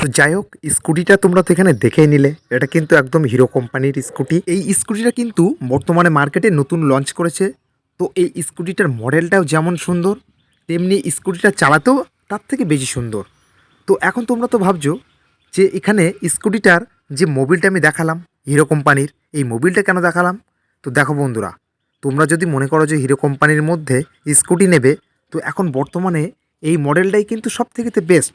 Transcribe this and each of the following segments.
তো যাই হোক, স্কুটিটা তোমরা তো এখানে দেখেই নিলে, এটা কিন্তু একদম হিরো কোম্পানির স্কুটি। এই স্কুটিটা কিন্তু বর্তমানে মার্কেটে নতুন লঞ্চ করেছে। তো এই স্কুটিটার মডেলটাও যেমন সুন্দর, তেমনি স্কুটিটা চালাতেও তার থেকে বেশি সুন্দর। তো এখন তোমরা তো ভাবছো যে এখানে স্কুটিটার যে মোবিলটা আমি দেখালাম হিরো কোম্পানির, এই মোবিলটা কেন দেখালাম। তো দেখো বন্ধুরা, তোমরা যদি মনে করো যে হিরো কোম্পানির মধ্যে স্কুটি নেবে, তো এখন বর্তমানে এই মডেলটাই কিন্তু সব থেকে বেস্ট।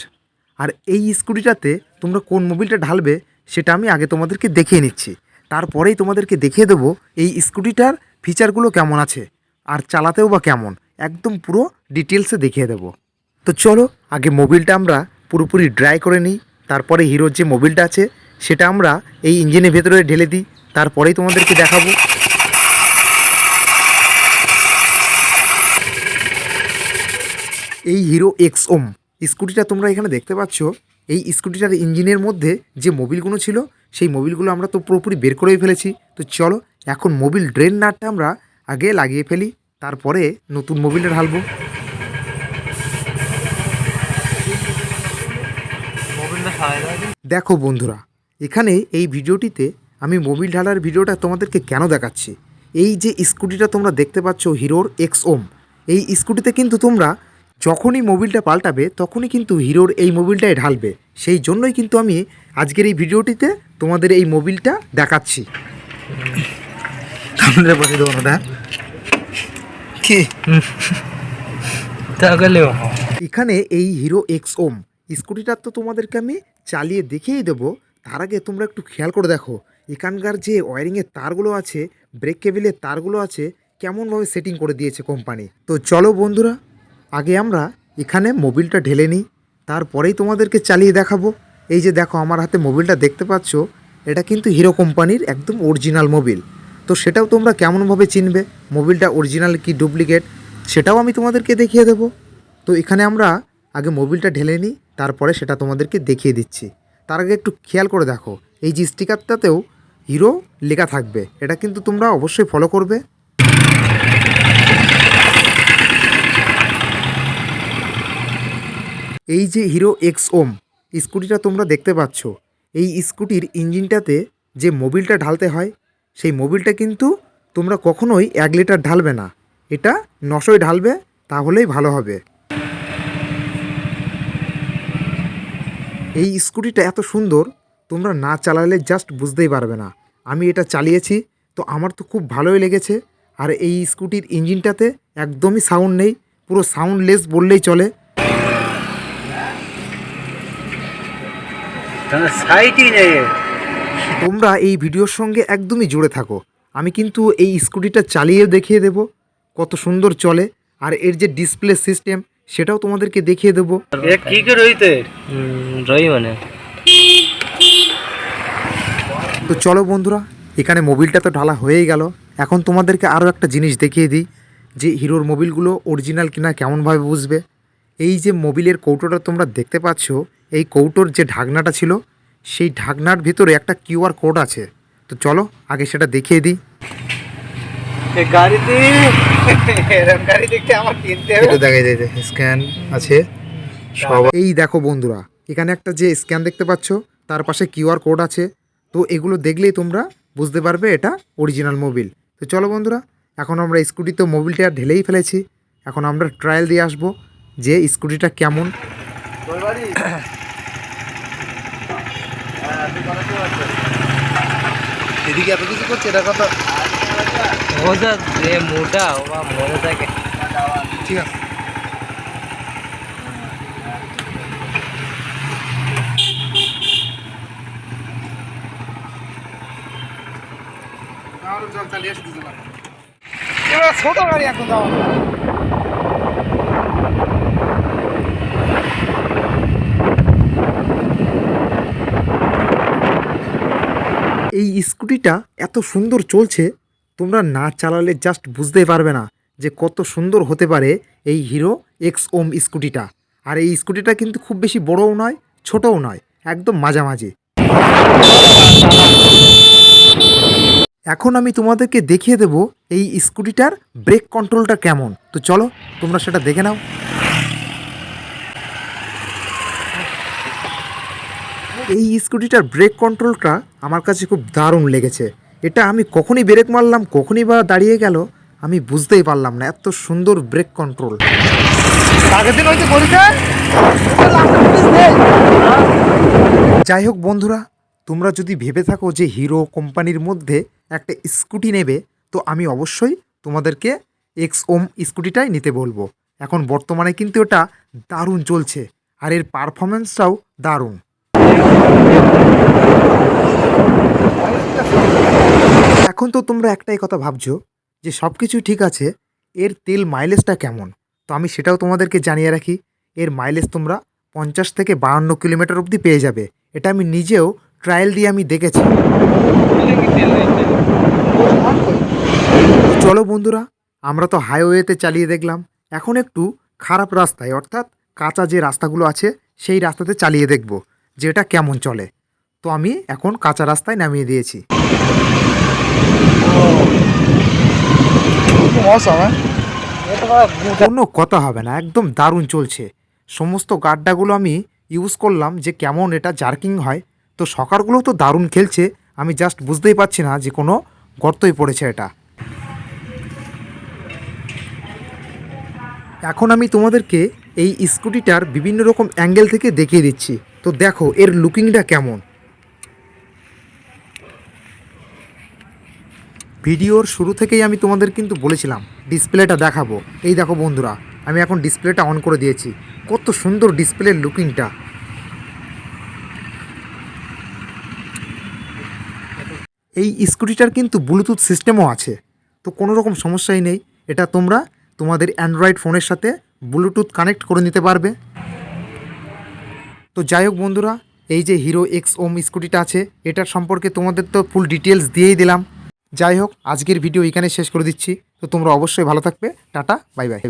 আর এই স্কুটিটাতে তোমরা কোন মোবিলটা ঢালবে সেটা আমি আগে তোমাদেরকে দেখিয়ে নিচ্ছি, তারপরেই তোমাদেরকে দেখিয়ে দেবো এই স্কুটিটার ফিচারগুলো কেমন আছে আর চালাতেও বা কেমন, একদম পুরো ডিটেলসে দেখিয়ে দেবো। তো চলো আগে মোবিলটা আমরা পুরোপুরি ড্রাই করে নিই, তারপরে হিরোর যে মোবিলটা আছে সেটা আমরা এই ইঞ্জিনের ভেতরে ঢেলে দিই, তারপরেই তোমাদেরকে দেখাবো। এই হিরো এক্সওম স্কুটিটা তোমরা এখানে দেখতে পাচ্ছ। এই স্কুটিটার ইঞ্জিনের মধ্যে যে মোবিলগুলো ছিল সেই মোবিলগুলো আমরা তো পুরোপুরি বের করেই ফেলেছি। তো চলো এখন মোবিল ড্রেন নাটটা আমরা আগে লাগিয়ে ফেলি, তারপরে নতুন মোবিলটা ঢালবো। দেখো বন্ধুরা, এখানে এই ভিডিওটিতে আমি মোবিল ঢালার ভিডিওটা তোমাদেরকে কেন দেখাচ্ছি, এই যে স্কুটিটা তোমরা দেখতে পাচ্ছ হিরোর এক্সওম, এই স্কুটিতে কিন্তু তোমরা যখনই মোবিলটা পাল্টাবে তখনই কিন্তু হিরোর এই মোবিলটাই ঢালবে। সেই জন্যই কিন্তু আমি আজকের এই ভিডিওটিতে তোমাদের এই মোবিলটা দেখাচ্ছি। বসে দেবো না কি এখানে এই হিরো এক্সওম স্কুটিটা তো তোমাদেরকে আমি চালিয়ে দেখিয়েই দেবো। তার আগে তোমরা একটু খেয়াল করে দেখো এখানকার যে ওয়ারিংয়ের তারগুলো আছে, ব্রেক কেবিলের তারগুলো আছে, কেমনভাবে সেটিং করে দিয়েছে কোম্পানি। তো চলো বন্ধুরা, আগে আমরা এখানে মোবিলটা ঢেলে নিই, তারপরেই তোমাদেরকে চালিয়ে দেখাবো। এই যে দেখো আমার হাতে মোবিলটা দেখতে পাচ্ছ, এটা কিন্তু হিরো কোম্পানির একদম অরিজিনাল মোবিল। তো সেটাও তোমরা কেমনভাবে চিনবে মোবিলটা অরিজিনাল কি ডুপ্লিকেট, সেটাও আমি তোমাদেরকে দেখিয়ে দেবো। তো এখানে আমরা আগে মোবিলটা ঢেলে নিই, তারপরে সেটা তোমাদেরকে দেখিয়ে দিচ্ছি। তার আগে একটু খেয়াল করে দেখো এই যে স্টিকারটাতেও হিরো লেখা থাকবে, এটা কিন্তু তোমরা অবশ্যই ফলো করবে। এই যে হিরো এক্সওম স্কুটিটা তোমরা দেখতে পাচ্ছ, এই স্কুটির ইঞ্জিনটাতে যে মোবিলটা ঢালতে হয় সেই মোবিলটা কিন্তু তোমরা কখনোই 1 লিটার ঢালবে না, এটা 900 ঢালবে, তাহলেই ভালো হবে। এই স্কুটিটা এত সুন্দর, তোমরা না চালালে জাস্ট বুঝতেই পারবে না। আমি এটা চালিয়েছি, তো আমার তো খুব ভালোই লেগেছে। আর এই স্কুটির ইঞ্জিনটাতে একদমই সাউন্ড নেই, পুরো সাউন্ডলেস বললেই চলে। তোমরা এই ভিডিওর সঙ্গে একদমই জুড়ে থাকো, আমি কিন্তু এই স্কুটিটা চালিয়ে দেখিয়ে দেব কত সুন্দর চলে, আর এর যে ডিসপ্লে সিস্টেম সেটাও তোমাদেরকে দেখিয়ে দেবো। তো চলো বন্ধুরা, এখানে মোবিলটা তো ঢালা হয়েই গেল। এখন তোমাদেরকে আরও একটা জিনিস দেখিয়ে দিই যে হিরোর মোবিলগুলো অরিজিনাল কিনা কেমনভাবে বুঝবে। এই যে মোবিলের কৌটোটা তোমরা দেখতে পাচ্ছ, এই কৌটোর যে ঢাকনাটা ছিল সেই ঢাকনার ভিতরে একটা কিউআর কোড আছে। তো চলো আগে সেটা দেখিয়ে দিই। স্ক্যান আছে সব। এই দেখো বন্ধুরা, এখানে একটা যে স্ক্যান দেখতে পাচ্ছ তার পাশে কিউআর কোড আছে। তো এগুলো দেখলেই তোমরা বুঝতে পারবে এটা অরিজিনাল মোবিল। তো চলো বন্ধুরা, এখন আমরা স্কুটিতে মোবিলটা ঢেলেই ফেলেছি, এখন আমরা ট্রায়াল দিয়ে আসবো যে স্কুটিটা কেমন। এদিকে এত কিছু করছে, এটা কথা মজা যে মোটা মজা থাকে। ঠিক আছে, ছোট গাড়ি এখন যাওয়া। এই স্কুটিটা এত সুন্দর চলছে, তোমরা না চালালে জাস্ট বুঝতেই পারবে না যে কত সুন্দর হতে পারে এই হিরো এক্সওম স্কুটিটা। আর এই স্কুটিটা কিন্তু খুব বেশি বড়ও নয় ছোটও নয়, একদম মাঝামাঝি। এখন আমি তোমাদেরকে দেখিয়ে দেব এই স্কুটিটার ব্রেক কন্ট্রোলটা কেমন। তো চলো তোমরা সেটা দেখে নাও। এই স্কুটিটার ব্রেক কন্ট্রোলটা আমার কাছে খুব দারুণ লেগেছে। এটা আমি কখনই ব্রেক মারলাম, কখনই বা দাঁড়িয়ে গেল, আমি বুঝতেই পারলাম না, এত সুন্দর ব্রেক কন্ট্রোল। যাই হোক বন্ধুরা, তোমরা যদি ভেবে থাকো যে হিরো কোম্পানির মধ্যে একটা স্কুটি নেবে, তো আমি অবশ্যই তোমাদেরকে এক্সওম স্কুটিটাই নিতে বলবো। এখন বর্তমানে কিন্তু এটা দারুণ চলছে, আর এর পারফরমেন্সটাও দারুণ। এখন তো তোমরা একটাই কথা ভাবছো যে সব কিছুই ঠিক আছে, এর তেল মাইলেজটা কেমন। তো আমি সেটাও তোমাদেরকে জানিয়ে রাখি, এর মাইলেজ তোমরা 50 থেকে 52 কিলোমিটার অবধি পেয়ে যাবে। এটা আমি নিজেও ট্রায়াল দিয়ে আমি দেখেছি। চলো বন্ধুরা, আমরা তো হাইওয়েতে চালিয়ে দেখলাম, এখন একটু খারাপ রাস্তায়, অর্থাৎ কাঁচা যে রাস্তাগুলো আছে সেই রাস্তাতে চালিয়ে দেখব যে এটা কেমন চলে। তো আমি এখন কাঁচা রাস্তায় নামিয়ে দিয়েছি। কোনো কথা হবে না, একদম দারুণ চলছে। সমস্ত গাড্ডাগুলো আমি ইউজ করলাম যে কেমন এটা জার্কিং হয়। তো সকারগুলো তো দারুণ খেলছে, আমি জাস্ট বুঝতেই পারছি না যে কোনো গর্তই পড়েছে এটা। এখন আমি তোমাদেরকে এই স্কুটিটার বিভিন্ন রকম অ্যাঙ্গেল থেকে দেখিয়ে দিচ্ছি। তো দেখো এর লুকিংটা কেমন। ভিডিওর শুরু থেকেই আমি তোমাদের কিন্তু বলেছিলাম ডিসপ্লেটা দেখাবো। এই দেখো বন্ধুরা, আমি এখন ডিসপ্লেটা অন করে দিয়েছি। কত সুন্দর ডিসপ্লের লুকিংটা। এই স্কুটিটার কিন্তু ব্লুটুথ সিস্টেমও আছে, তো কোনো রকম সমস্যাই নেই। এটা তোমরা তোমাদের অ্যান্ড্রয়েড ফোনের সাথে ব্লুটুথ কানেক্ট করে নিতে পারবে। তো যাই হোক বন্ধুরা, এই যে হিরো এক্সওম স্কুটিটা আছে, এটার সম্পর্কে তোমাদের তো ফুল ডিটেলস দিয়েই দিলাম। যাই হোক, আজকের ভিডিও এখানে শেষ করে দিচ্ছি। তো তোমরা অবশ্যই ভালো থাকবে। Tata, bye bye.